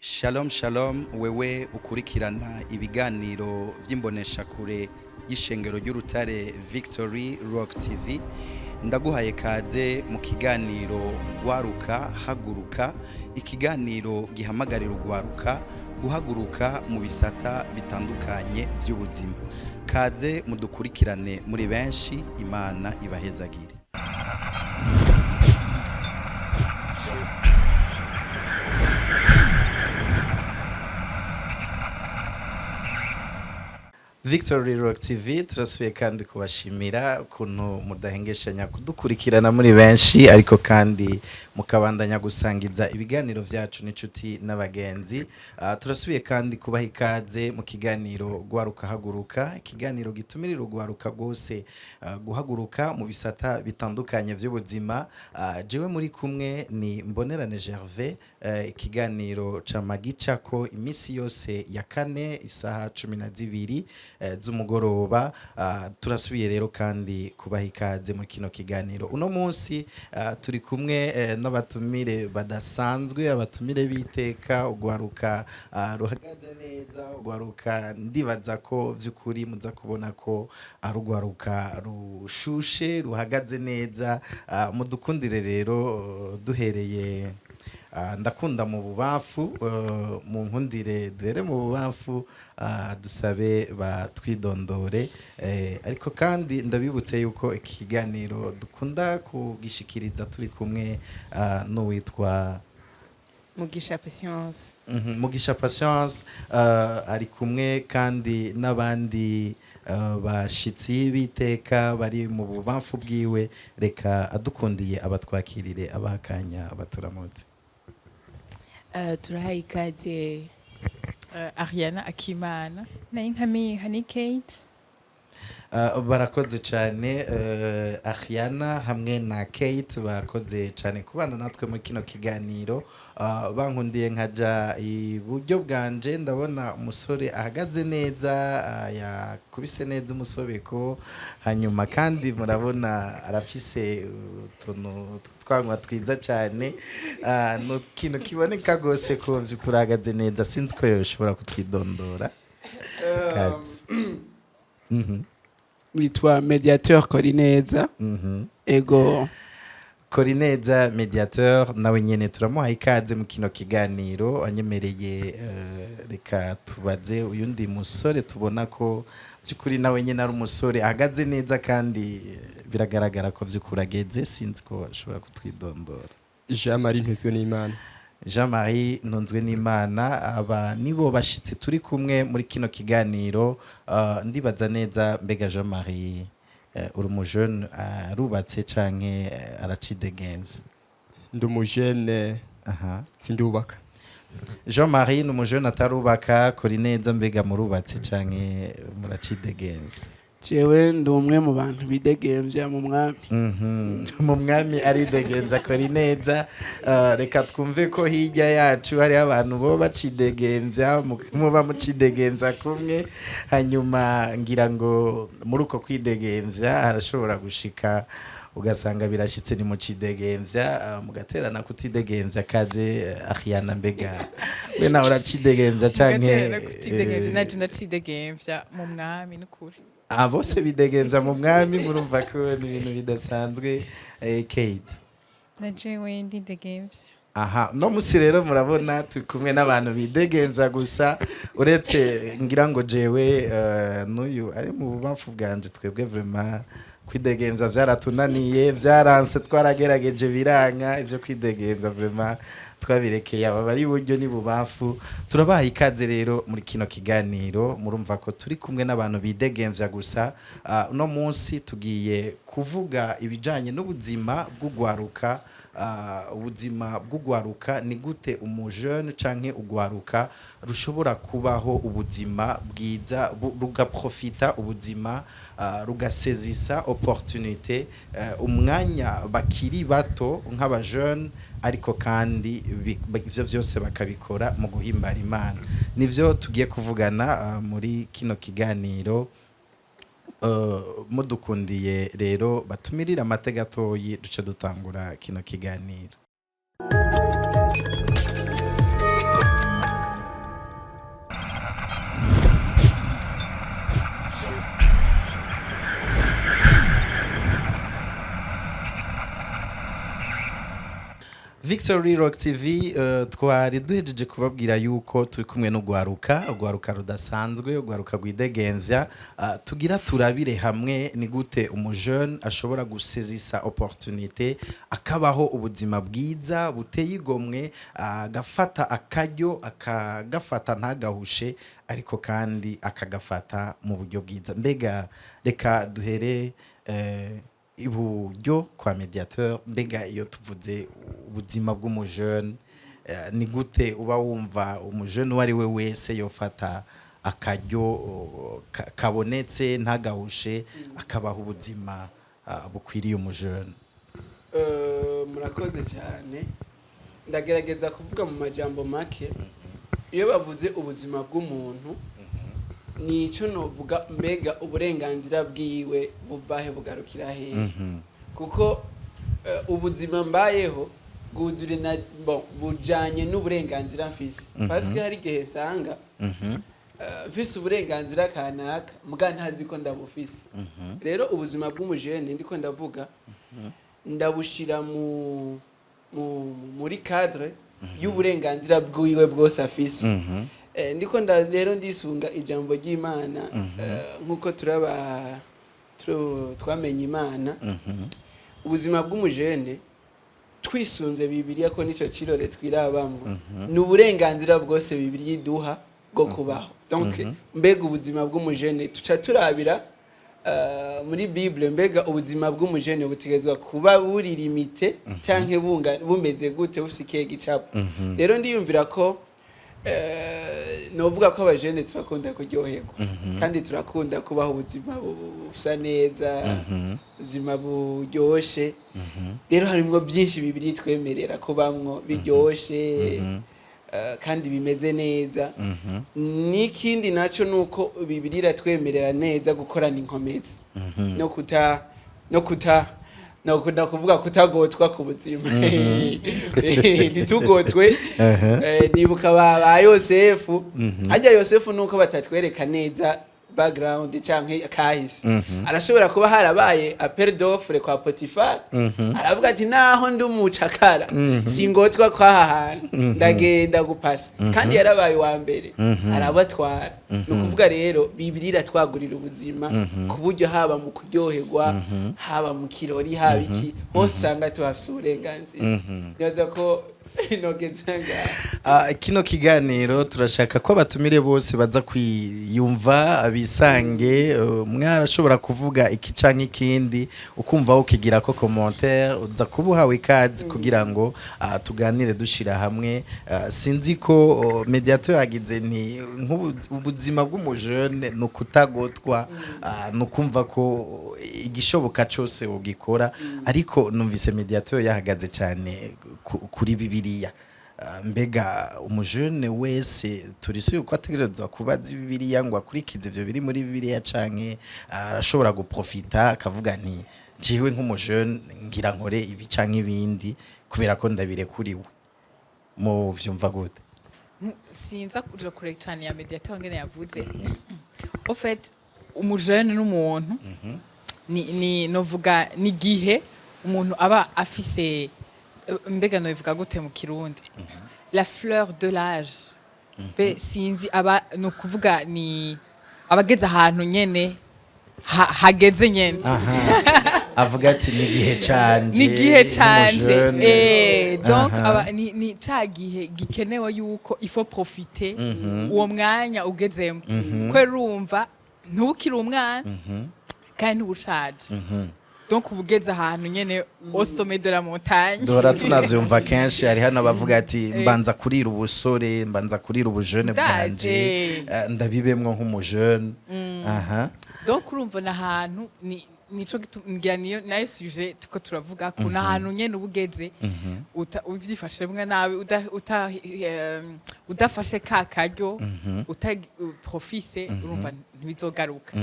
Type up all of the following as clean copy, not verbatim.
Shalom shalom wewe ukurikirana ibiganiro vy'imboneshakure y'ishengero ry'urutare Victory Rock TV ndaguhaye kaze mu kiganiro gwaruka haguruka, ikiganiro gihamagarira ugwaruka guhaguruka mu bisata bitandukanye vy'ubuzima. Kaze mudukurikirane muri benshi, Imana ibahezagire. Victory Rock TV turasubiye kandi kubashimira ukuntu mudahengeshanya kudukurikirana muri benshi, ariko kandi mukabandanya gusangiza ibiganiro vyacu n'inshuti n'abagenzi. Turasubiye kandi kubaha ikaze mu kiganiro gwaruka haguruka, ikiganiro gitumirira ugwaruka gose guhaguruka mu bisata bitandukanye vy'ubuzima. Jewe muri kumwe ni Mbonerane Gervais, ikiganiro ca magicako imisi yose ya kane isaha 12 z'umugoroba. Turasubiye rero kandi kubaha ikaze mu kino kiganiro. Uno munsi turi kumwe n'abatumire badasanzwe, abatumire biteka, ugwaruka ruhagaze neza, ugwaruka ndibaza ko vy'ukuri muza kubona ko ari ugwaruka rushushe ruhagaze neza. Mudukundire rero duhereye ndakunda mu bubafu, mu nkundire duhere mu bubafu, dusabe batwidondore, ariko kandi ndabibutse yuko ikiganiro dukunda kugishikiriza turi kumwe n'uwitwa Mugisha Patience. Mugisha Patience, ari kumwe kandi n'abandi bashitsi biteka bari mu bubafu bwiwe. Reka adukundiye abatwakirire abakanya baturamutse. Turahaye ikaze Ariana Akimana na inkami hani Kate. Barakoze cyane Ariana hamwe na Kate, bakoze cyane kubana natwe muri kino kiganiro. Bankundiye nkaja iburyo bwanje ndabona umusore ahagaze neza, yakubise neza umusobeko, hanyuma kandi murabona arafise utuntu twanywa twiza cyane. No kintu kiboneka gose ko vy'ukuri ahagaze neza, sinzi ko yoshobora kutwidondora. Kaze. Witwa Mediateur Korineza. Ego Korineza Mediateur, nawe nyene turamuha ikaze mu kino kiganiro. Anyemereye reka tubaze uyundi musore tubona ko by'ukuri nawe nyene ari umusore ahagaze neza kandi biragaragara ko vy'ukuri ageze, sinzi ko ashobora kutwidondora. Jean-Marie Ntunzwe n'Imana. Jean-Marie Ntunzwe n'Imana, aba nibo bashitsi turi kumwe muri kino kiganiro. Ndibaza neza, mbega Jean-Marie uri umujene arubatse canke aracidegenza? Ndi umujene sindubaka. Jean-Marie ni umujene atarubaka. Korineza, mbega murubatse canke muracidegenza? jewe ndi umwe mu bantu bidegemvya mu mwami. Mu mwami aridegemvya Korineza. Reka twumve ko hirya yacu hari abantu bo bacidegemvya, muba mucidegemvya kumwe, hanyuma ngira ngo muri uko kwidegemvya harashobora gushika ugasanga birashitse ni mucidegemvya, mugaterana kutidegemvya. Kaze Ariana, mbega we nawe uracidegemvya canke? Naje ndacidegemvya mu mwami n'ukuri. Bose bidegemvya mu mwami, murumva ko ni ibintu bidasanzwe. Kate? Naje we ndidegemvya. No musi rero murabona turi kumwe n'abantu bidegemvya gusa, uretse ngira ngo jewe n'uyu ari mu bubafu bwanje. Twebwe vraiment kwidegemvya vyaratunaniye, vyaranse, twaragerageje biranka. Ivyo kwidegemvya vraiment twabirekeye aba bari buryo ni bubafu. Turabaha ikaze rero muri kino kiganiro. Murumva ko turi kumwe n'abantu bidegemvya gusa. Uno munsi tugiye kuvuga ibijanye n'ubuzima bw'ugwaruka. Ubuzima bw'ugwaruka ni gute umujene canke ugwaruka rushobora kubaho ubuzima bwiza, rugaprofita ubuzima, rugasezisa opportunité, umwanya bakiri bato nk'abajene, ariko kandi ivyo vyose bakabikora mu guhimbara Imana. Nivyo tugiye kuvugana muri kino kiganiro. Mudukundiye rero batumirira amategatoyi duce dutangura kino kiganiro. Victory Rock TV twari duhejeje kubabwira yuko turi kumwe n'ugwaruka rudasanzwe, ugwaruka rwidegembya, tugira turabire hamwe ni gute umujeune ashobora gusezisa opportunité akabaho ubuzima bwiza buteye igomwe, agafata akaryo akagafata ntagahushe ariko kandi akagafata mu buryo bwiza. Mbega reka duhere iburyo kwa mediateur. Mbega iyo tuvuze ubuzima bw'umujeune ni gute uba wumva umujeune uwo ari we wese yofata akaryo kabonetse ntagahushe akabaho ubuzima bukwiriye umujeune? Murakoze cyane, ndagerageza kuvuga mu majambo make. Iyo bavuze ubuzima bw'umuntu nico novuga, mbega uburenganzira bwiwe buvahe bugarukira hehe? Kuko ubuzima mbayeho bwuzure na bujanye n'uburenganzira mfise, parce que hari gihe sanga mfise uburenganzira kanaka muga ntazi ko ndabufise. Rero ubuzima bw'umujene ndiko ndavuga ndabushira muri cadre y'uburenganzira bwiwe bwose afise. Ndiko rero ndisunga ijambo ry'Imana, nkuko twamenye Imana. Ubuzima bw'umujene twisunze Bibiliya ko nico kirore twirabamwe, n'uburenganzira bwose Bibiliya iduha bwo kubaho. Donc mbega ubuzima bw'umujene tuca turabira muri Bible, mbega ubuzima bw'umujene butegezwa kuba buri limite canke bumeze gute, bufise ikihe gicapo? Rero ndiyumvira ko novuga ko abajene turakunda kuryoherwa kandi turakunda kubaho ubuzima busa neza, ubuzima buryoshe. Rero harimwo byinshi Bibiliya twemerera kubamwo biryoshe kandi bimeze neza. N'ikindi naco nuko Bibiliya iratwemerera neza gukorana inkomezi no kuvuga kutagotwa ku buzima. Ntitugotwe. Nibuka ba Yosefu, hajya Yosefu nuko batatwereka neza background canke kahise. Arashobora kuba harabaye appel d'offre kwa Potifar, aravuga ati naho ndi umucakara singotwa kwa hantu ndagenda gupasa, kandi yarabaye wa mbere arabatwara. Nukuvuga rero Bibiliya iratwagurira ubuzima ku buryo haba mu kuryoherwa, haba mu kirori, haba iki hose usanga tuhafise uburenganzira. Nyaza ko kino kiganiro turashaka ko abatumire bose baza kwiyumva bisange. Mwarashobora kuvuga iki canke ikindi ukumva ukigira ko commentaire, uza kubuhawe ikaze kugira ngo tuganire dushira hamwe. Sinzi ko mediateur yagize ni ubuzima bw'umujeune no kutagotwa, no kumva ko igishoboka cyose ugikora, ariko numvise mediateur yahagaze cyane kuri Bibiliya. Mbega umujeune wese turisi yuko ategerezwa kubaza Bibiliya ngo akurikize ivyo biri muri Bibiliya, canke arashobora guprofita akavuga nti jiwe nk'umujeune ngira nkore ibi canke ibindi kubera ko ndabirekuriwe? Mu vyumva gute? Sinza kuja kure cyane ya mediateur ngene yavuze. Au fait umujeune n'umuntu ni novuga ni gihe umuntu aba afise, mbega novuga gute mu Kirundi, la fleur de l'âge. Be sinzi aba no kuvuga ni abageze ahantu nyene hageze nyene. Avuga ati ni gihe canje, ni gihe canje. Donc aba ni ca gihe gikenewe yuko il faut profiter uwo mwanya ugezemo. Kwe rumva ntukiri umwana kandi ntubushaje. Donc ubugeze ahantu nyene au sommet de la montagne. Dora tunavyumva kenshi ari hano bavuga ati mbanza kurira ubusore, mbanza kurira ubujene bwanje, ndabibemwo nk'umujeune. Donc urumva na hantu nico ngira niyo nayo sujet tuko turavuga ko na hantu nyene ubugeze uvyifashemwe nawe udafashe kakaryo profise, urumva ntibizogaruka.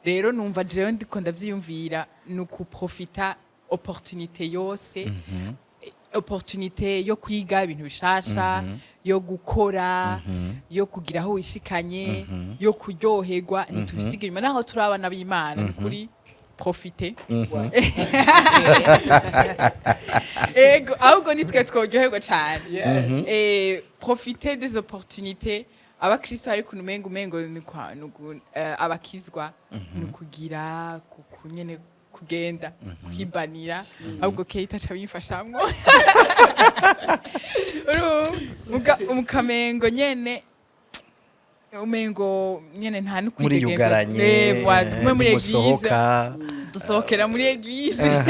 Rero numva jewe ndiko ndavyiyumvira nuko profita opportunité yose, opportunité yo kwiga ibintu bishasha, yo gukora, yo kugira aho wishikanye, yo kuryoherwa. Nitubisiga inyuma naho turabana b'Imana kuri profiter ego ahubwo nitwe tworyoherwa cyane profiter des opportunités abakristo ari kuntu umengo ni kwa abakizwa ni kugira kunyene kugenda kwibanira ahubwo Kate aca bifashamwo umukamengo nyene umengo nyene nta muri yugaranye muri eglise dusohokera muri eglise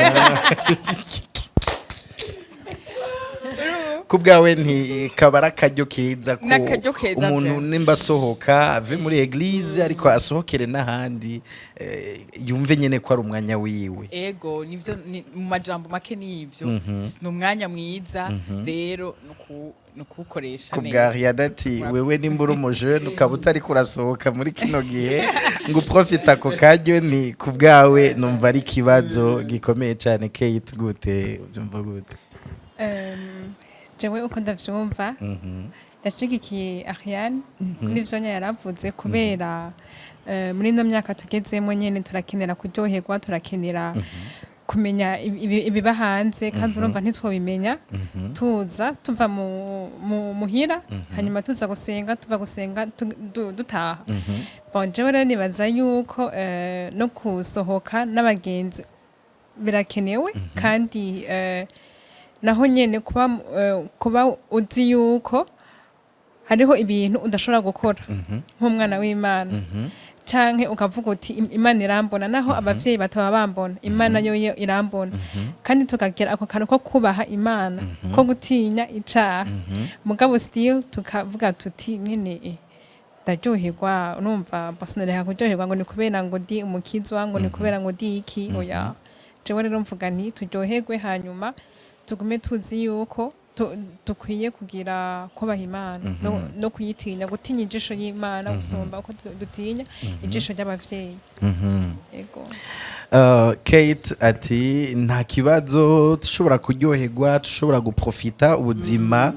kubwawe ntikabara akaryo keza ko umuntu nimba asohoka ave muri eglise ariko asohokere n'ahandi yumve nyene ko ari umwanya wiwe ego nivyo mu majambo make nivyo ni umwanya mwiza rero nukukoresha neza kubwa Riadati wewe nimba uri umujene ukaba utari kurasohoka muri kino gihe ngo uprofita ako karyo ni kubwawe numva ari ikibazo gikomeye cyane. Kate gute uvyumva gute? Jewe uko ndavyumva yashigikiye Ariane n'ivyo yaravuze kubera muri no myaka tugezemo nyene turakenera kuryoherwa turakenera kumenya ibiba hanze kandi urumva ntitwobimenya tuza tuva mu muhira hanyuma tuza gusenga dutaha bon jewe rero nibaza yuko no kusohoka n'abagenzi birakenewe kandi naho nyene kuba uzi yuko hariho ibintu udashobora gukora nk'umwana w'Imana canke ukavuga uti Imana irambona naho abavyeyi bataba bambona Imana yo irambona kandi tukagira ako kantu ko kubaha Imana ko gutinya icaha mugabo still tukavuga tuti nyene ndaryoherwa urumva personally kuryoherwa ngo ni kubera ngo ndi umukizwa ngo ni kubera ngo ndi iki oya jewe rero mvuga nti turyoherwe hanyuma tugume tuzi yuko dukwiye kugira kubaha Imana no kuyitinya gutinya ijisho y'Imana gusumba uko dutinya ijisho ry'abavyeyi. Ego Kate ati nta kibazo tushobora kuryoherwa tushobora guprofita ubuzima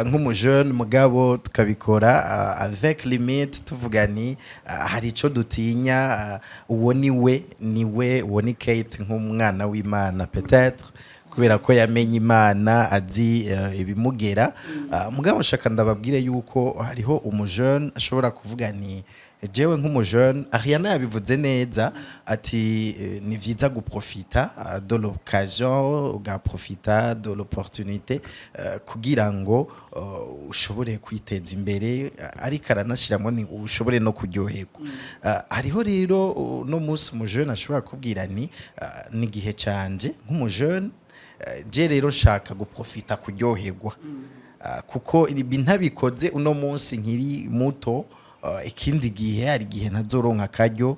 nk'umujene mugabo tukabikora avec limite tuvuga ni hari ico dutinya uwo niwe uwo ni Kate nk'umwana w'Imana peut-être kubera ko yamenye Imana azi ibimugera mugabo shaka ndababwire yuko hariho umujene ashobora kuvuga ni jewe nk'umujene Ariana yabivuze neza ati ni vyiza guprofita de l'occasion ugaprofita de l'opportunité kugira ngo ushobore kwiteza imbere ariko aranashiramo ni ushobore no kuryoherwa hariho rero no munsi umujene ashobora kubwira ni gihe canje nk'umujene je rero nshaka guprofita kuryoherwa kuko ibi ntabikoze uno munsi nkiri muto ikindi gihe hari gihe ntazoronka akaryo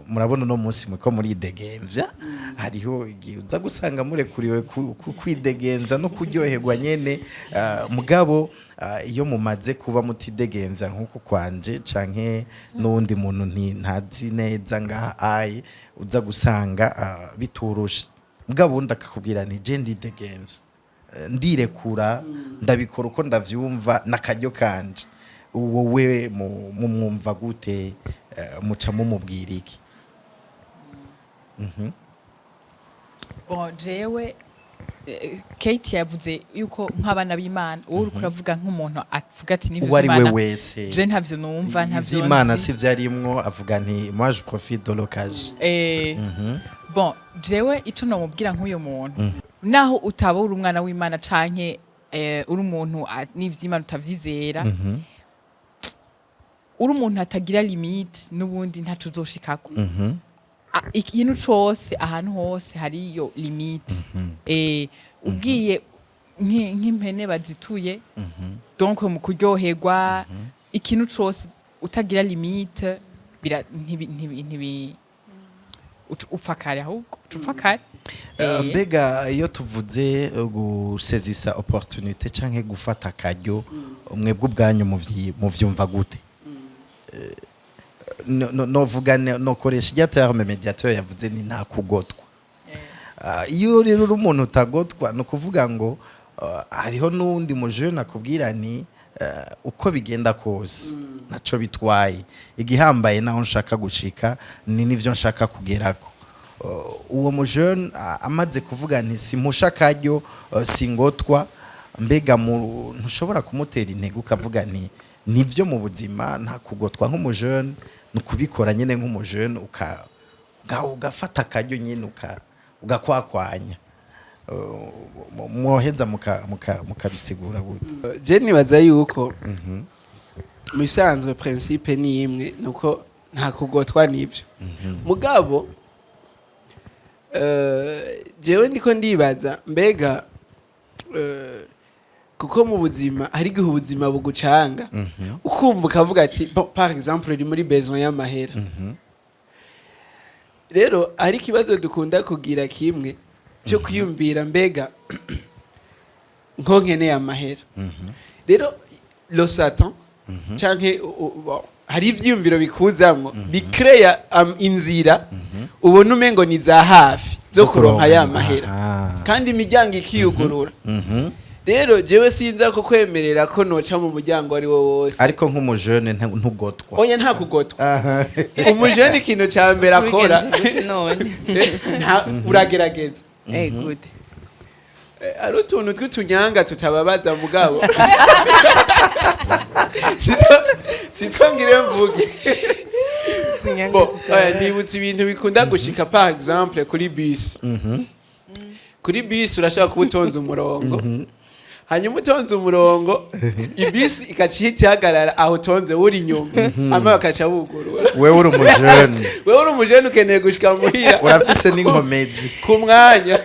murabona no munsi muko muri degemvya hariho igihe uza gusanga murekuriwe kwidegenza no kuryoherwa nyene mugabo iyo mumaze kuba mutidegenza nkuko kwanje canke n'undi muntu ntazi neza ngaha ayi uza gusanga biturusha mugabo ndakakubwira ni je ndidegenza ndirekura ndabikora uko ndavyumva nakaryo kanje wowe mwumva gute muca mumubwira iki? Bon jewe Kate yavuze yuko nk'abana b'Imana wowe uriko uravuga nk'umuntu avuga ati n'ivyo uwari we wese je ntavyo numva ntavyo Imana si vyarimwo avuga nti moi je profite de l'occasion. Bon jewe ico nomubwira nk'uyo muntu naho utaba uri umwana w'Imana canke uri umuntu n'ivy'Imana utavyizera uri umuntu atagira limite n'ubundi ntacu uzoshikako ikintu cose ahantu hose hariyo limite ubwiye nk'impene bazituye donc mu kuryoherwa ikintu cose utagira limite upfa kare ahubwo upfa kare mbega iyo tuvuze gusezisa opportunité canke gufata akaryo mwebwe ubwanyu muvyumva gute? novuga nokoresha irya terme mediateur yavuze ni nta kugotwa iyo rero uri umuntu utagotwa no kuvuga ngo hariho n'undi mujene akubwira ni uko bigenda kose naco bitwaye igihambaye naho nshaka gushika ni nivyo nshaka kugerako uwo mujene amaze kuvuga nti simpusha akaryo singotwa mbega ntushobora kumutera intege ukavuga nti nivyo mu buzima nta kugotwa nk'umujene ni ukubikora nyine nk'umujene ugafata akaryo nyine ugakwakwanya mwoheza mukabisigura gute je nibaza yuko mu bisanzwe principe ni imwe nuko nta kugotwa n'ibyo mugabo jewe ndiko ndibaza mbega kuko mu buzima hari igihe ubuzima bugucanga ukumva ukavuga ati par exemple uri muri besoin y'amahera rero hari ikibazo dukunda kugira kimwe cyo kwiyumvira mbega nko nkeneye amahera rero lo satan canke hari ivyiyumviro bikuzamwo bikreya inzira ubona umengo ni za hafi zo kuronka ya mahera kandi imiryango ikiyugurura rero jewe sinza ko kwemerera ko noca mu muryango ari wo wose ariko nk'umujene ntugotwa oya nta kugotwa umujene ikintu cya mbere akora uragerageza good ari utuntu tw'utunyanga tutababaza mugabo sitwa ngire mvuge nibutse ibintu bikunda gushika par exemple kuri bus kuri bus urashobora kuba utonze umurongo hanyuma utonze umurongo ibisi ikacihita ihagarara aho utonze uri inyuma ama bakaca bugurura wewe uri umujene wewe uri umujene ukeneye gushika muhira urafise n'inkomezi ku mwanya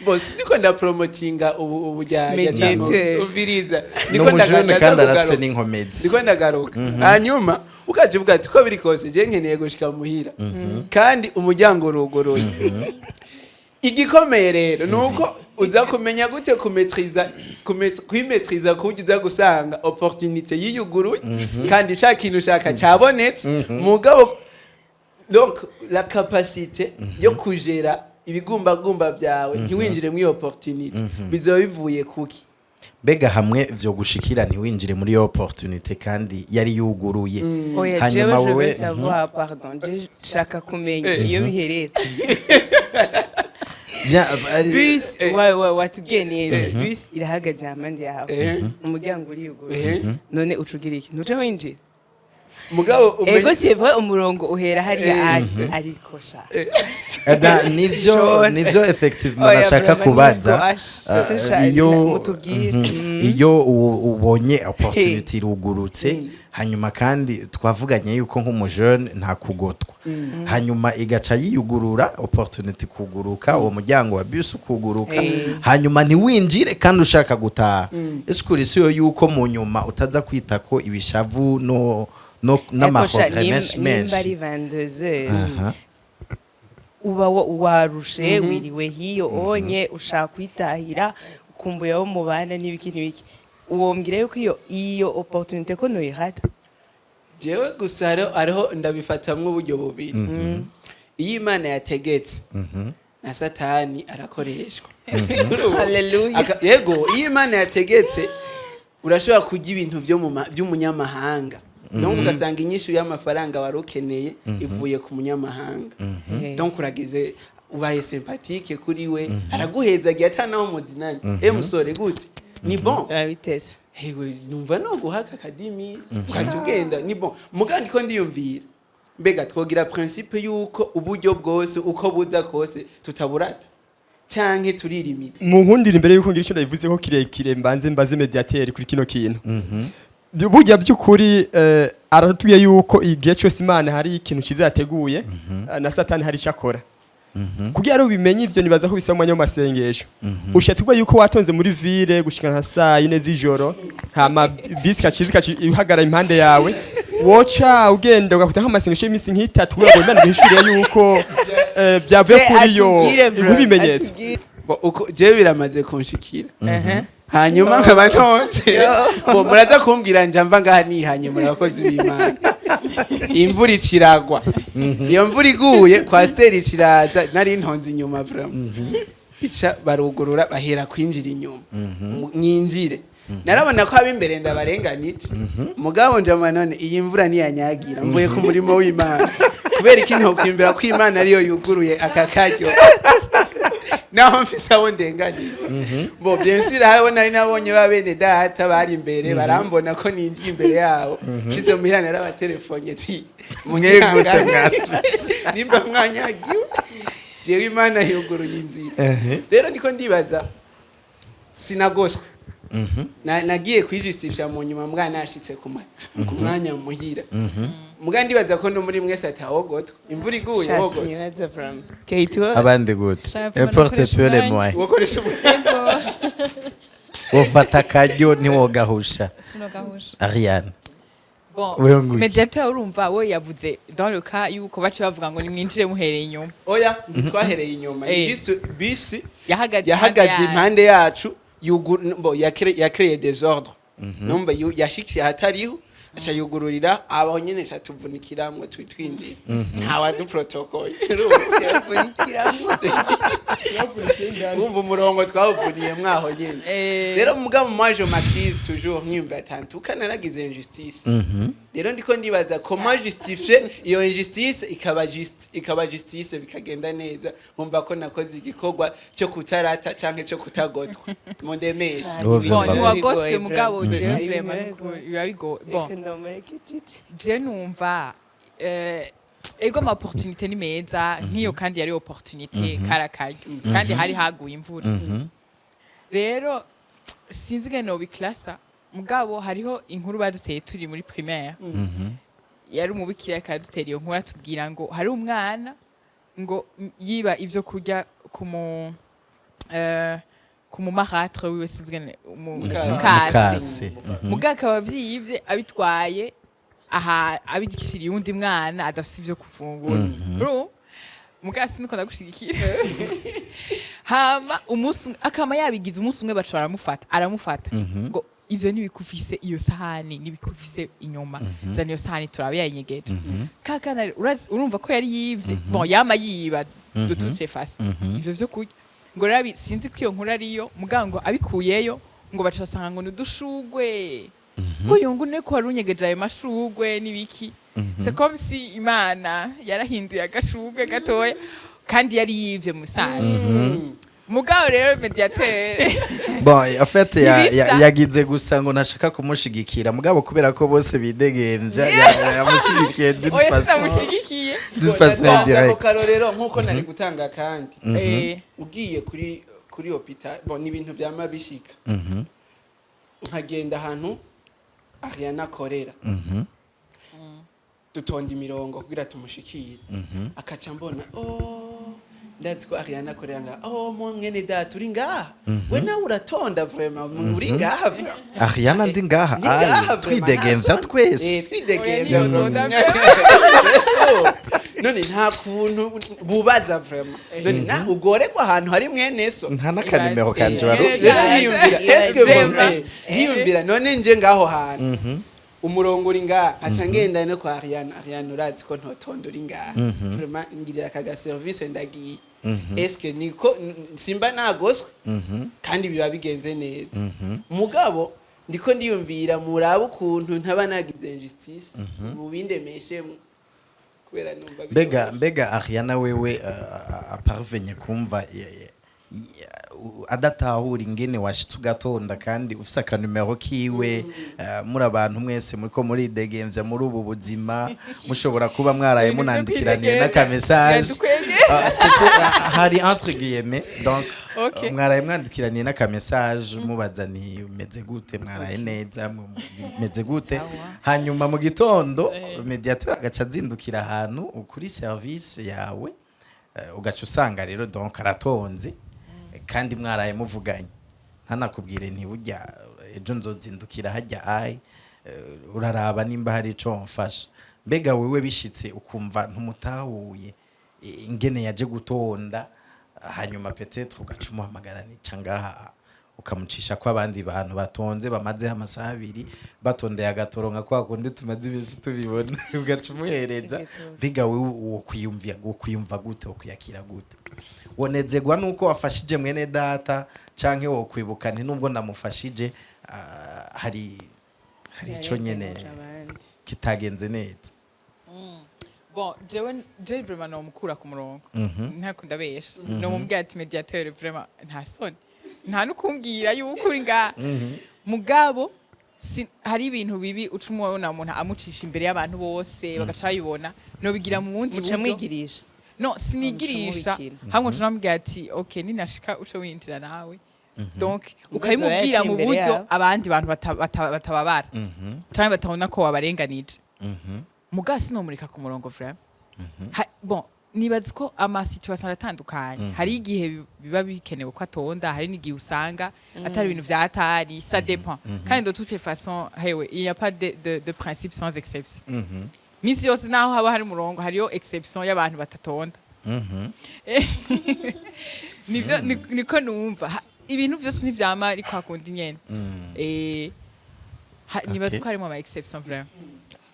bose niko ndapromotinga ubujyanye ubiriza niko ndagaruka kandi arafise n'inkomezi niko ndagaruka hanyuma ukaje uvuga ati ko biri kose je nkeneye gushika muhira kandi umuryango uruguruye igikomeye rero nuko uza kumenya gute kwimetriza kuburyo uza gusanga opportunité yiyuguruye kandi ca kintu ushaka cabonetse mugabo donc la capacité yo kugera ibigumbagumba byawe ntiwinjire muri opportunité bizoba bivuye kuki mbega hamwe vyo gushikira ntiwinjire muri iyo opportunité kandi yari yuguruye hanyuma wowe pardon je shaka kumenya iyo biherera bus watubwiye neza bus irahagaze hamande yawe umuryango uriyuguruye none ucugira iki ntuce winjira mugabo ego c'est vrai umurongo uhera hariya ariko sha nivyo effectivement nashaka kubaza iyo ubonye opportunity irugurutse hanyuma kandi twavuganye yuko nk'umujene nta kugotwa hanyuma igaca yiyugurura opportunity kuguruka uwo muryango wa bus ukuguruka hanyuma ntiwinjire kandi ushaka gutaha ese kuri siyo yuko mu nyuma utaza kwita ko ibishavu n'amahogre menshi nimba ari 22h uba warushe wiriwe hiyo onye ushaka kwitahira ukumbuye abo mubana n'ibiki uwombwira yuko iyo opportunité ko noyihata jewe gusa ariho ndabifatamwe uburyo bubiri iyo Imana yategetse na satani arakoreshwa haleluya yego iyo Imana yategetse urashobora kujya ibintu by'umunyamahanga donc ugasanga inyishu y'amafaranga warukeneye ivuye ku munyamahanga donc uragize ubaye sympathique kuri we araguhezagiye atanaho muzinanye musore gute ni bon arabitese hewe numva no guhaka akadimi ukatugenda ni bon mugandi ko ndiyumvira mbega twogira principe yuko uburyo bwose uko buza kose tutaburata canke turirimira mu nkundira imbere yuko ngira icyo ndabivuzeho kirekire mbaze mediateur kuri kino kintu burya by'ukuri aratubwiye yuko igihe cyose Imana hari ikintu cyiza yateguye na satani hari icyakora kugira ngo ubimenye ivyo nibaza ko bisaba umwanya w'amasengesho ushatse kuba yuko watonze muri ville gushika nka saa 4 z'ijoro hama bisi kacizi ihagara impande yawe woca ugenda ugakuta nk'amasengesho y'imisi nk'itatu kugira ngo Imana ihishuriye yuko byavuye kuri yo nk'ibimenyetso uko je biramaze kunshikira hanyuma nkaba ntonse muraza kumbwira njamva ngaha nihanye murakozi b'Imana imvura ikiragwa iyo mvura iguye kwa steri kiraza nari ntonze inyuma vraiment ica barugurura bahera kwinjira inyuma mwinjire narabona ko abimbere ndabarenganije mugabo njama none iyi mvura niyanyagira mvuye ku murimo w'Imana kubera iki ntokwimbira ko Imana ariyo yuguruye aka karyo naho mfise abo ndenganije bo bien sûr hariho nari nabonye babene data bari imbere barambona ko ninjiye imbere yabo nshize muhira narabatelefone ati mwegute mwaje nimba mwanyagiwe jewe Imana yuguruye inzira rero niko ndibaza sinagoswe nagiye kwijistisha mu nyuma mwana yashitse ku mwanya muhira muga ndibaza ko no muri mwese atawogotwa imvura iguye wogotwa abandi gute importe peu les moyens wokoresha ufata akaryo ntiwogahusha Ariane bon mediateur urumva we yavuze dans le cas yuko bacu bavuga ngo nimwinjire muhereye inyuma oya twahereye inyuma juste bisi yahagaze impande yacu ya créer des ordres numva yashikiye hatariho acha yugururira aba nyene cyatuvunikiramwe twinjira ntawa du protocol umva umurongo twawuvuniye mwaho nyene rero mugabo maje makize toujours nyumva atantu kanaragize injustice rero ndiko ndibaza comment justifier iyo injustice ikaba justice bikagenda neza umva ko nakoze igikorwa cyo kutarata canke cyo kutagotwa mondemeshe bon niwagoske mugabo je vraiment biba bigo bon je numva ego ma opportunité ni meza nk'iyo kandi yari opportunité karakayo kandi hari haguye imvura rero sinzi ngene no biklasa mugabo hariho inkuru baduteye turi muri primaire yari umubikira yakadutera iyo nkuru atubwira ngo hari umwana ngo yiba ivyo kurya ku maratre wiwe sinzi ngene Kaze mugaka bavyivye abitwaye aha abidikishiriye undi mwana adafite ivyo kufungura mugasi niko ndagushigikira hama umunsi akama yabigize umunsi umwe bacu aramufata ngo ivyo nibikufise iyo sahani nibikufise inyuma zana iyo sahani turabe yayinyegeje kakana urumva ko yari yivye bon yama yiba de toute façon ivyo vyo kurya ngo rabi sinzi ko iyo nkuru ariyo mugango abikuyeyo ngo bacu basanga ngo nudushugwe uyu ngo neko warunyegeje ayo mashugwe nibiki c'est comme si Imana yarahinduye agashugwe gatoya kandi yari yivye musanze mugabo rero mediateur bon en fait yagize gusa ngo nashaka kumushigikira mugabo kubera ko bose bidegemvya yamushigikiye d'une façon direct karorero nkuko nari gutanga kandi ugiye kuri hôpital bon ni ibintu byama bishika nkagenda ahantu Ariana akorera dutonda imirongo kugira tumushikire akaca mbona ndazi ko Ariana akorera nga mwene data uri ngaha we nawe uratonda vraiment uri ngaha Ariana ndi ngaha twidegenza twese twidegenza none nta kuntu bubaza vraiment none na ugorekwa ahantu hari mwene so nta nakanimero kanje barufise yiyumvira none nje ngaho hantu umurongo uri ngaha aca ngenda no kwa Ariana urazi ko ntotonda uri ngaha vraiment ngirira akaga service ndagiye eske niko simba nagoswe kandi biba bigenze neza mugabo ndiko ndiyumvira muraba ukuntu ntaba nagize injustice mu bindemeshe kubera numva mbega Ariana wewe aparvenye kumva adatahura ingene washitse ugatonda kandi ufise akanumero kiwe muri abantu mwese muriko muri degemvya muri ubu buzima mushobora kuba mwaraye munandikiraniye n'akamessage hari entre guillemets donc mwaraye mwandikiraniye n'akamessage mubaza ni meze gute mwaraye neza meze gute hanyuma mu gitondo mediateur agaca azindukira ahantu kuri service yawe ugaca usanga rero donc aratonze kandi mwaraye muvuganye ntanakubwire ntiburya ejo nzozindukira hajya uraraba nimba hari ico mfasha mbega wewe bishitse ukumva ntumutahuye ingene yaje gutonda hanyuma peut-être ugaca umuhamagara nica ngaha ukamucisha ko abandi bantu batonze bamaze amasaha 2 batondeye agatoronka kwa kundi tumaze ibisi tubibona ugaca umuhereza mbega wewe ukwiyumva gute ukuyakira gute wonezegwa nuko wafashije mwene data canke wo kwibukana nubwo ndamufashije hari ico nyene abandi kitagenze neza. Bon, jewe vraiment nomukura ku murongo ntako ndabesha nomubwira ati mediateur vraiment nta soni nta nukumbwira yuko uri nga mugabo hari ibintu bibi uca umubona umuntu amucisha imbere y'abantu bose bagaca bayibona nobigira mu wundi muca mwigirisha no sinigirisha hamwe uca namubwira ati okay ninashika uca winjira nawe donc ukabimubwira mu buryo abandi bantu batababara canke batabona ko wabarenganije mugasi nomurika ku murongo vraiment bon nibaza ko ama situation aratandukanye hari igihe biba bikenewe ko atonda hari n'igihe usanga atari ibintu vyatari ça dépend kandi de toutes les façons hewe il y a pas de principe sans exception misi yose naho haba hari murongo hariyo exception y'abantu batatonda nivyo niko numva ibintu vyose ntivyama ari kwa kundi nyene nibaza ko harimo ama exception vraiment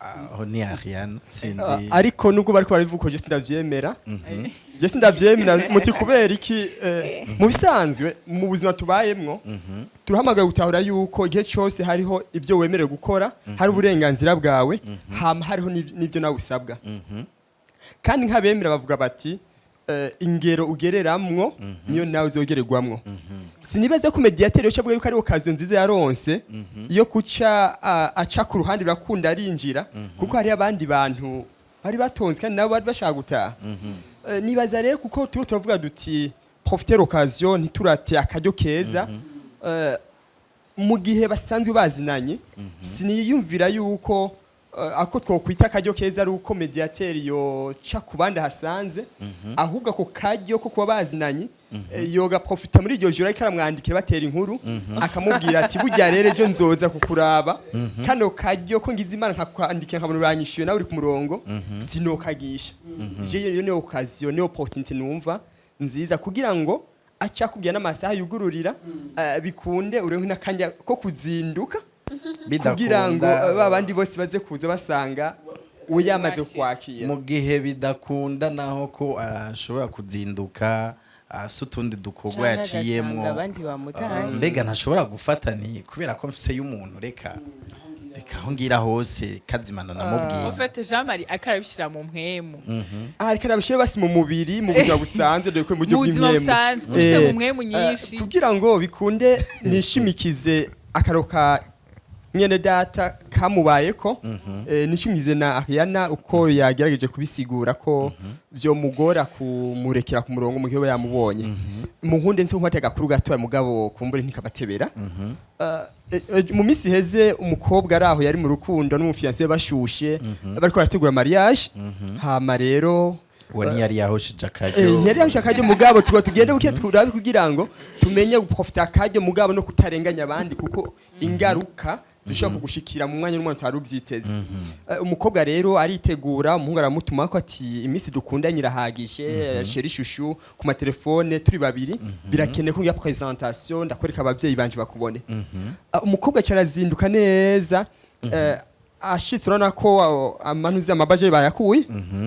aho ni Ariane sinzi ariko nubwo bariko barabivuga ko je sindavyemera je sindavyemera muti kubera iki mu bisanzwe mu buzima tubayemwo turahamagaye gutahura yuko igihe cyose hariho ibyo wemerewe gukora hari uburenganzira bwawe hama hariho n'ibyo nawe usabwa kandi nk'abemera bavuga bati ingero ugereramwo niyo nawe uzogererwamwo sinibaza ko mediateur yo cyavuga yuko ari okaziyo nziza yaronse yo kuca aca ku ruhande rakunda arinjira kuko hari abandi bantu bari batonze kandi nabo bari bashaka gutaha nibaza rero kuko turavuga duti profiter occasion ntiturate akaryo keza mu gihe basanzwe bazinanye siniyumvira yuko ako twokwita akaryo keza ari uko mediateur yo ca kubanda hasanze ahubwo ako karyo ko kuba bazinanye yoga profita muri iryo joro ikaramwandikira batera inkuru akamubwira ati burya rero ejo nzoza kukuraba kano karyo ko ngize imana nkakwandikira nkabona uranyishuye nawe uri ku murongo sinokagisha je yo ne occasion ne opportunity numva nziza kugira ngo aca kubya n'amasaha yugururira bikunde urenke nakanja ko kuzinduka kugira ngo babandi bose baze kuza basanga uyamaze kwakira mu gihe bidakunda naho ko ashobora kuzinduka afite utundi dukorwa yaciyemwo mbega ntashobora gufata ni kubera ko mfise y'umuntu reka aho ngira hose kazimana namubwiye ufite Jean Marie akarabishira mu mpwemu akarabishira basi mu mubiri mu buzima busanzwe dore ko mu buryo bw'impwemu mu buzima busanzwe ufite mu mpwemu nyinshi kugira ngo bikunde nishimikize akaroka nyene data kamubayeko nishimize na Ariana uko yagerageje kubisigura ko byo mugora kumurekera ku murongo mu gihe yamubonye mu nkunde nse nkwatega kuri gato mugabo kumbure ntikabatebera mu misi heze umukobwa araho yari mu rukundo n'umufiancé bashushe bariko barategura mariage hama rero wani yari yahoshije akaryo yari yahoshije akaryo mugabo tugende buke turabe kugira ngo tumenye guprofita akaryo mugabo no kutarenganya abandi kuko ingaruka zishobora kugushikira mu mwanya n'umuntu tarubyiteze umukobwa rero aritegura umuhungu aramutuma ko ati imisi dukundanye irahagishe sheri shushu ku matelefone turi babiri birakene ko ngiya presentation ndakwereka abavyeyi banje bakubone umukobwa cyarazinduka neza ashitse urana ko amanuzi amabaje bayakuye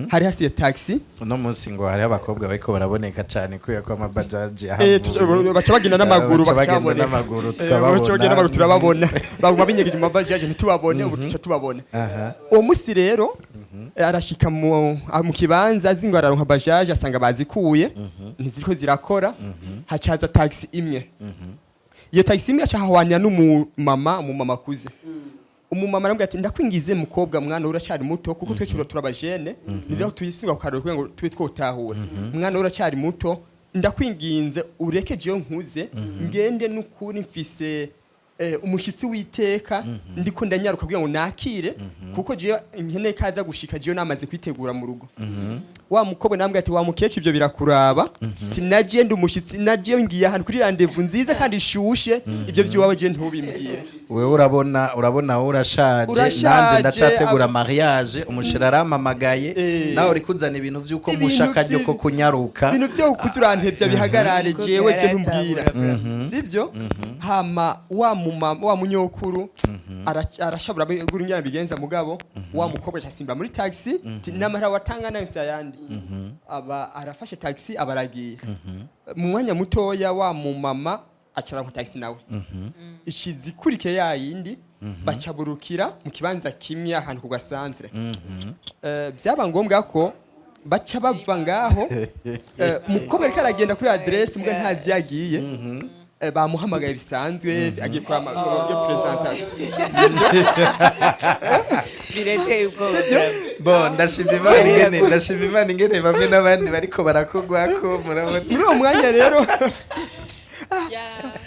hari hasiye taxi uno munsi ngo hari abakobwa bariko baraboneka cyane kuya ko amabajaje ahavuye baca bagenda n'amaguru bakabona n'amaguru tukababona turababona baguma binyegeje amabajaje ntitubabone ubu tuca tubabona uwo musi rero arashika mu kibanza zingo araronka bajaje asanga bazikuye ntiziriko zirakora hacaza taxi imwe iyo taxi imwe aca hahwanira n'umumama kuze umumama aramubwira ati ndakwingize mukobwa mwana uracyari muto kuko twe turabajene nivyo tuyisinga kukarura kugira ngo twe twotahura mwana uracyari muto ndakwinginze ureke jeyo nkuze ngende n'ukuri mfise umushitsi witeka ndiko ndanyaruka kugira ngo nakire kuko jeyo nkene kaza gushika jeyo namaze kwitegura mu rugo wa mukobwa namubwira ati wa mukece ibyo birakuraba ati naje ndi umushitsi naje ngiye ahantu kuri rendezvous nziza kandi ishushe ibyo by'iwawe je ntubimbwire wewe urabona urashaje nanje ndacategura mariage umushira aramamagaye nawe uri kuzana ibintu vy'uko mushakajyo ko kunyaruka ibintu byo kuzurantevya bihagarare jewe je ntumbwira sivyo hama wa munyokuru arashabura guri nyana bigenza mugabo wa mukobwa cyasimba muri taxi namara watangana ifite yandi aba arafashe taxi abaragiye mu mwanya mutoya wa mumama acara nka taxi nawe ishizi kurike ya yindi bacaburukira mu kibanza kimwe ahantu ku gasantre byaba ngombwa ko baca bava ngaho umukobwa ariko aragenda kuri adresse mbwa ntazi yagiye bamuhamagaye bisanzwe agiye kuri amakuru presentation bireteye ubwoba bo ndashima Imana ingene bamwe n'abandi bariko barakogwako murabona muri uwo mwanya rero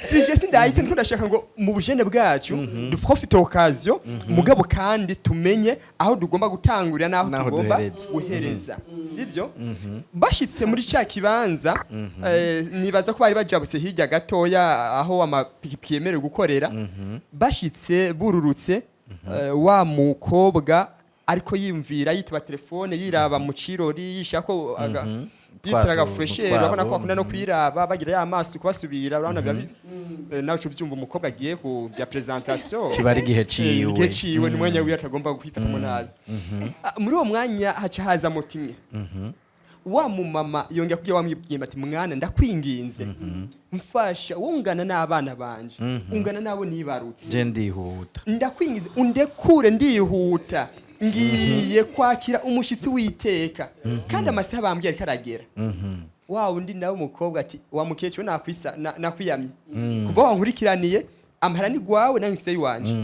sije sindahita niko ndashaka ngo mu bujene bwacu duprofite occasion mugabo kandi tumenye aho tugomba gutangurira naho tugomba guhereza sivyo bashitse muri cya kibanza nibaza ko bari bajabutse hirya gatoya aho amapikipiki yemerewe gukorera bashitse bururutse wa mukobwa ariko yimvira yitaba telefone yiraba mu cirori yishako yitaraga fresher urabona ko akunda no kwiraba bagira ya maso kubasubira urabona nawe cyo byumva umukobwa agiye ku ya presentation kibari gihe ciwe ni mwanya wiya atagomba kwifata mu nabi muri uwo mwanya haca haza motimwe wa mumama yongera kugiye wamwibwiye ati mwana ndakwinginze mfasha wungana n'abana banje ungana nabo nibarutse je ndihuta ndakwinginze undekure ndihuta ngiye kwakira umushitsi witeka kandi amasaha bambwiye ariko aragera wa undi nawe umukobwa ati wa mukecuru nakwiyamye kuva wankurikiraniye amahara ni gwawe nange mfite yiwanje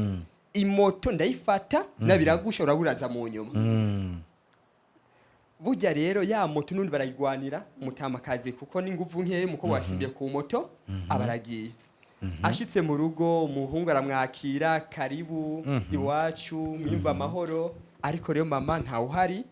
imoto ndayifata nabiragusha uraburaza mu nyuma burya rero ya moto nundi barayigwanira umutamakazi kuko n'inguvu nke umukobwa wasimbiye ku moto abaragiye ashitse mu rugo umuhungu aramwakira karibu iwacu mwimva amahoro ariko rero mama ntawe uhari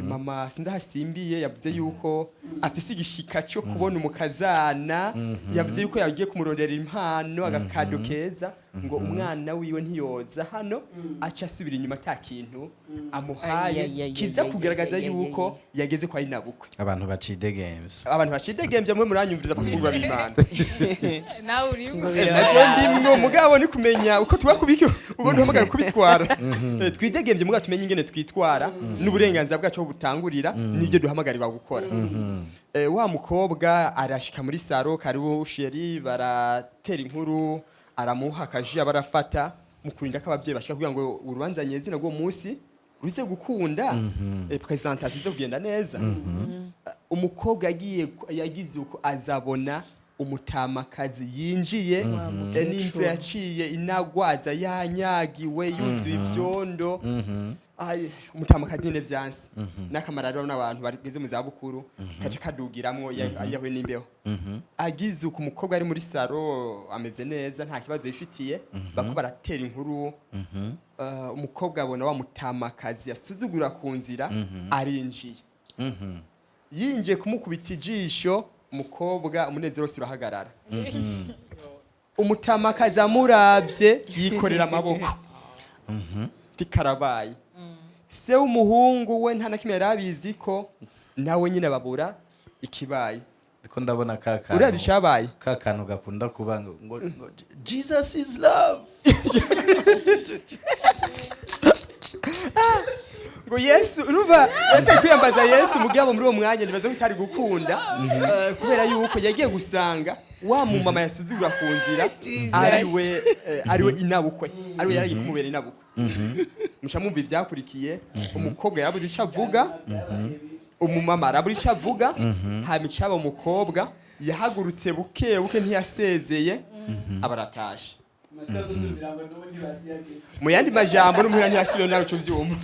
mama sindahasimbiye yavuze yuko afise igishika cyo kubona umukazana yavuze yuko yagiye kumurondera impano agakado keza ngo umwana wiwe ntiyoza hano aca asubira inyuma ata kintu amuhaye kiza kugaragaza yuko yageze kwa inabukwe abantu bacide games mwe muranyumviriza bakugwa b'Imana nawe urimo ndimwe mugabo ni kumenya uko tubakubika ubone hamagara kubitwara twidegembye mugabo tumenye ingene twitwara n'uburenganzira bwacu butangurira nibyo duhamagarirwa gukora wa mukobwa arashika muri saro karibu sheri baratera inkuru aramuha akaji abarafata mukurinda k'abavyeyi bashaka kugira ngo urubanza nyezina rwo munsi ruze gukunda presentation zo kugenda neza umukobwa yagize uko azabona umutamakazi yinjiye n'imvura yaciye inagwaza yanyagiwe yuzuye ivyondo umutamakazi nyene vyanse n'akamararo n'abantu bageze mu zabukuru kaje kadugiramwo yahuye n'imbeho agize uko umukobwa ari muri saro ameze neza nta kibazo yifitiye bako baratera inkuru umukobwa abona wa mutamakazi yasuzugura ku nzira arinjiye yinjiye kumukubita ijisho umukobwa umunezero wose urahagarara umutamakazi amuravye yikorera amaboko tikarabaye se w'umuhungu we nta nakimwe yarabizi ko nawe nyine babura ikibaye ko ndabona kakano uradi shabaye kakano gakunda kuba ngo Jesus is love ngo Yesu uruba yatari kwiyambaza Yesu mugabo muri uwo mwanya nibaze ko itari gukunda kubera yuko yagiye gusanga wa mu mama yasuzugura ku nzira ariwe inabukwe ariwe yaragiye kumubera inabukwe musha mumva ivyakurikiye umukobwa yarabuze ico avuga umumama arabura ico avuga hama icaba umukobwa yahagurutse buke ntiyasezeye abaratashe mu yandi majambo n'umuhira ntiyasibiye nawe cyo vyumva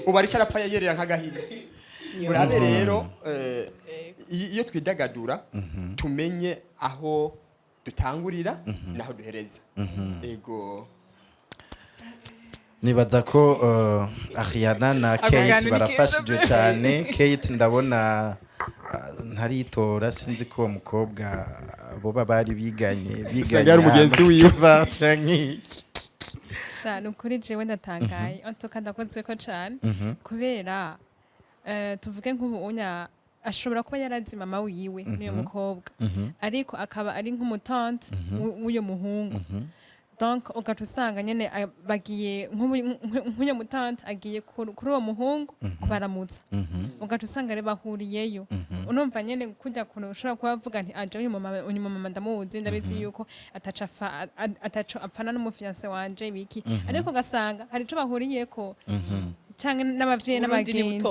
ubu ariko arapfa yayerera nk'agahina murabe rero iyo twidagadura tumenye aho dutangurira naho duhereza ego nibaza ko Ariana na Kate barafashije cyane Kate ndabona ntaritora sinzi ko umukobwa boba bari biganye ari umugenzi wiwe cyane ukuri jewe ndatangaye antoka ndakozwe ko cyane kubera tuvuge nk'ubu unya ashobora kuba yarazi mama wiwe niyo mukobwa ariko akaba ari nk'umutante w'uyo muhungu donc ugaca usanga nyene bagiye nk'uyo mutante agiye kuri uwo muhungu kubaramutsa ugaca usanga rero bahuriyeyo unumva nyene kujya kuntu ushobora kuba bavuga nti aje uyu mama ndamuzi ndabizi yuko ataco apfana n'umufiance wanje biki ariko ugasanga hari ico bahuriyeko canke n'abavyeyi n'abagenzi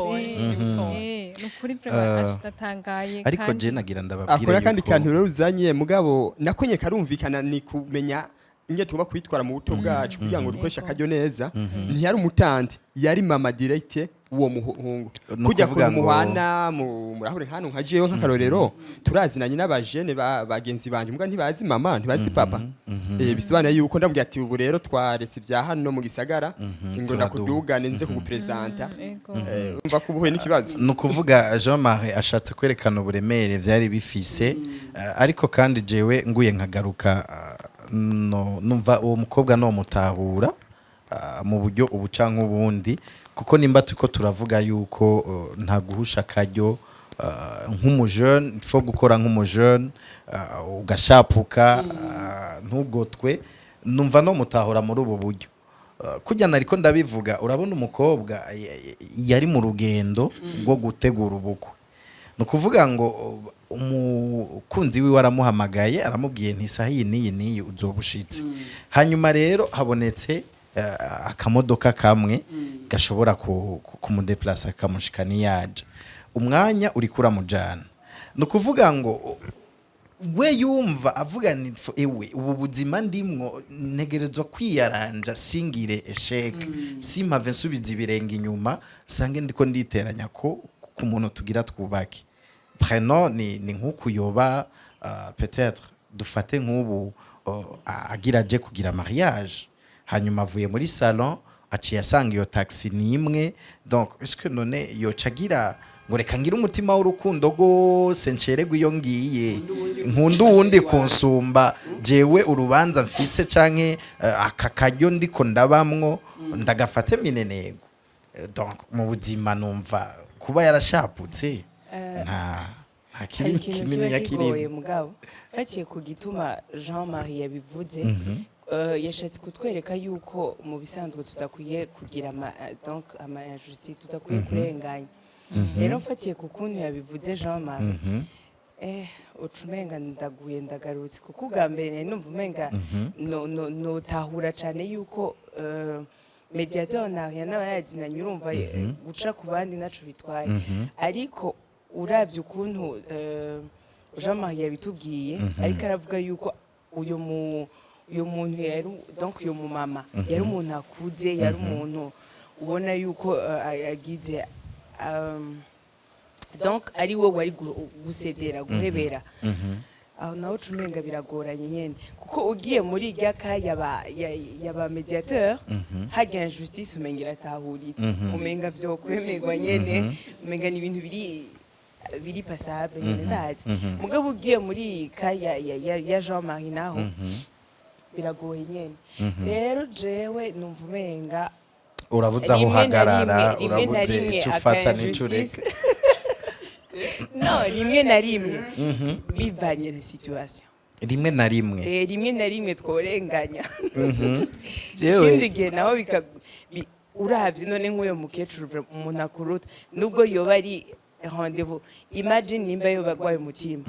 nukuri ashitatangaye ariko je nagira ndababwira akora kandi kantu rero uzanye mugabo nakonye karumvikana ni kumenya inge tuba kwitwara mu buto bwacu kugira ngo dukoreshe akaryo neza ntiyari umutante yari mama direct uwo muhungu kujya ku muhana murahure hano nkajeyo nk'akarorero turazinanye n'abajene bagenzi banje mbwa ntibazi mama ntibazi papa bisibana yuko ndabwira ati ubu rero twaretse bya hano mu gisagara ngo ndakudugane nze kugupresenta umva kubuhuye n'ikibazo nukuvuga Jean-Marie ashatse kwerekana uburemere byari bifise ariko kandi jewe nguye nkagaruka numva uwo mukobwa no mutahura mu buryo ubuca nk'ubundi kuko nimba tuko turavuga yuko nta guhusha akaryo nk'umujeune fo gukora nk'umujeune ugashapuka ntugotwe numva no mutahura muri ubu buryo kujya nariko ndabivuga urabona umukobwa yari mu rugendo rwo gutegura ubukwe nukuvuga ngo umukunzi wiwe aramuhamagaye aramubwiye nti saha iyi niyi uzobushitse hanyuma rero habonetse akamodoka kamwe gashobora kumudeplace kamushikana yaje umwanya uri kuramujana nukuvuga ngo we yumva avuga ni ewe ubu buzima ndimwo ntegerezwa kwiyaranja singire esheke simpave nsubiza ibirenge inyuma sange ndiko nditeranya ko ku muntu tugira twubake prénom ni nk'ukuyoba peut-être dufate nk'ubu agira je kugira mariage hanyuma avuye muri salon aciye asanga iyo taxi ni imwe donc est-ce que none yocagira ngo reka ngira umutima w'urukundo gose ncererwa iyo ngiye nkundu wundi kunsumba jewe urubanza mfise canke akakaryo ndiko ndabamwo ndagafate minenego donc mu buzima numva kuba yarashaputse nta kibi kimini yakiriye mugabo fakiye ku gituma Jean-Marie yabivuze yashatse kutwereka yuko mu bisanzwe tudakwiye kugira donc ama injustice tudakwiye kurenganya rero mfatiye ku kuntu yabivuze Jean-Marie ucumenga ndaguye ndagarutse kuko ubwa mbere numva umenga no tahura cyane yuko mediateur nariya n'abarazinanye urumva guca ku bandi naco bitwaye ariko uravye ukuntu Jean-Marie yabitubwiye ariko aravuga yuko uyu muntu yari donc uyu mumama yari umuntu akuze yari umuntu ubona yuko agize donc ari we wari gusedera guhebera aho naho cumenga biragoranye nyene kuko ugiye muri irya ka yaba mediateur hajya injustice umenga iratahuritse umenga vyo kwemerwa nyene umenga ni ibintu biri passable nyene ndazi mugabo ugiye muri ka ya Jean-Marie naho biragoye nyene rero jewe numva umenga urabuza aho uhagarara urabuze icyo ufata n'icyo ureka no rimwe na rimwe bivanye na situation rimwe na rimwe tworenganya ikindi gihe naho uravye none nk'uyo mukecuru umuntu akuruta nubwo yoba ari rendez-vous imagine nimba yo bagwaye umutima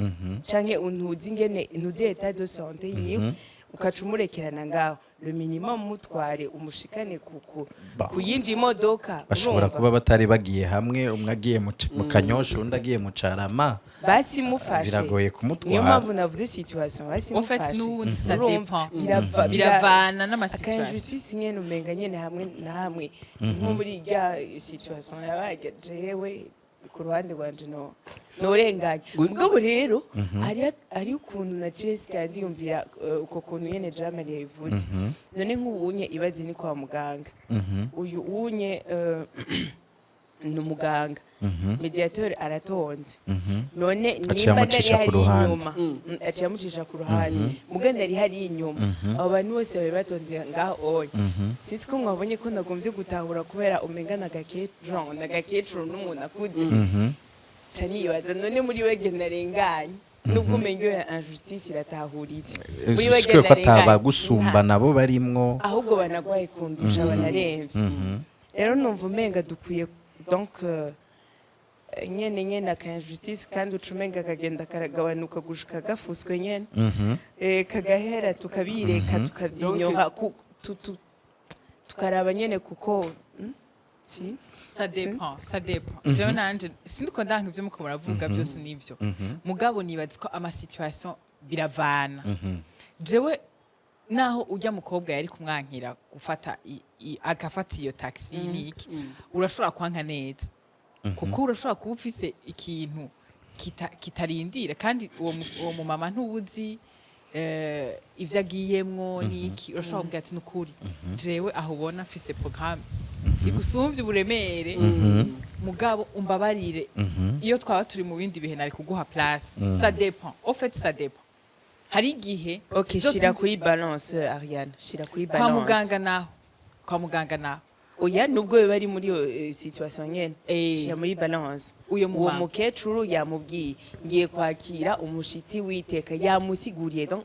canke untuzi ingene ntuzi état de santé yiwe ukacumurekerana ngaho le minimum mutware umushikane ku yindi modoka bashobora kuba batari bagiye hamwe umwe agiye mu kanyosha undi agiye mu carama basi mufashe biragoye kumutwara niyo mpamvu navuze situation basi mufashe en fait n'ubundi ça dépend biravana n'amasituation injustice nyene umenga nyene hamwe na hamwe nko muri irya situation yabaye jewe ku ruhande rwanje norenganya mugabo rero ari ukuntu na Jessica ndiyumvira uko kuntu nyene Jamali yabivuze none nk'ubunye ibaze ni kwa muganga uyu unye ni umuganga mediateur aratonze none nimba nari hari inyuma aciye amucisha ku ruhande muganda ari hari inyuma abo bantu bose bari batonze ngaho onye sinzi ko mwabonye ko nagombye gutahura kubera umenga na gakecuru n'umuntu akuze cyane yibaza none muri we narenganye nubwo umenye iyo injustice iratahuritse jusque ko atabagusumba nabo barimwo ahubwo banagwaye kundusha banaremvye rero numva umenga dukwiye donc nyene aka injustice kandi ucumenga kagenda karagabanuka gushika gafuswe nyene kagahera tukabireka tukavyinyoha tukaraba nyene kuko ça dépend jewe nanje sindiko ndanka ivyo muko muravuga byose nivyo mugabo nibazi ko ama situation biravana jewe naho ujya mukobwa yari kumwankira gufata agafata iyo taxi niki urashobora kwanka neza kuko urashobora kuba ufise ikintu kitarindira kandi uwo mu mama ntubuzi ivyo agiyemwo niki urashobora kuvuga ati nukuri jewe aho ubona afise programme igusumvye uburemere mugabo umbabarire iyo twaba turi mu bindi bihe nari kuguha place ça dépend au fait ça dépend hari igihe okay shira kuri balance Ariane shira kuri balance kwa muganga naho oya nubwo bari muri situation nyene shira muri balance uwo mukecuru yamubwiye ngiye kwakira umushitsi witeka yamusiguriye donc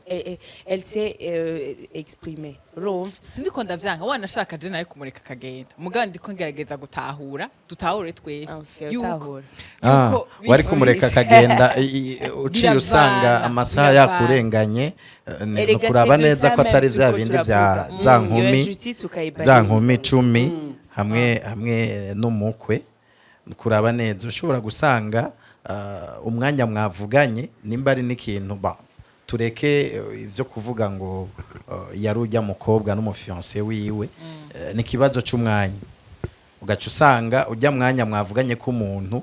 elle s'est exprimée rumva sindiko ndavyanga wanashaka je nari kumureka kagenda mugabo ndiko ngerageza dutahure twese yuko wari kumureka kagenda uciye usanga amasaha yakurenganye no kuraba neza ko atari vya bindi vya za nkumi 10 hamwe n'umukwe kuraba neza ushobora gusanga umwanya mwavuganye nimba ari n'ikintu tureke ivyo kuvuga ngo yari ujya mukobwa n'umufiancé wiwe ni kibazo cy'umwanya ugaca usanga ujya mwanya mwavuganye ko umuntu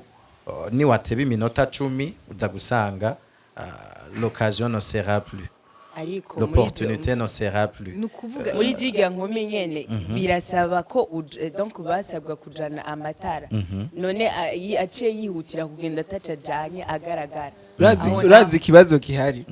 ni wateba iminota 10 uza gusanga l'occasion ne sera plus l'opportunité ne sera plus muri ziga nkumi nyene birasaba ko donc basabwa kujana amatara none aciye yihutira kugenda atacajanye agaragara urazi ikibazo gihari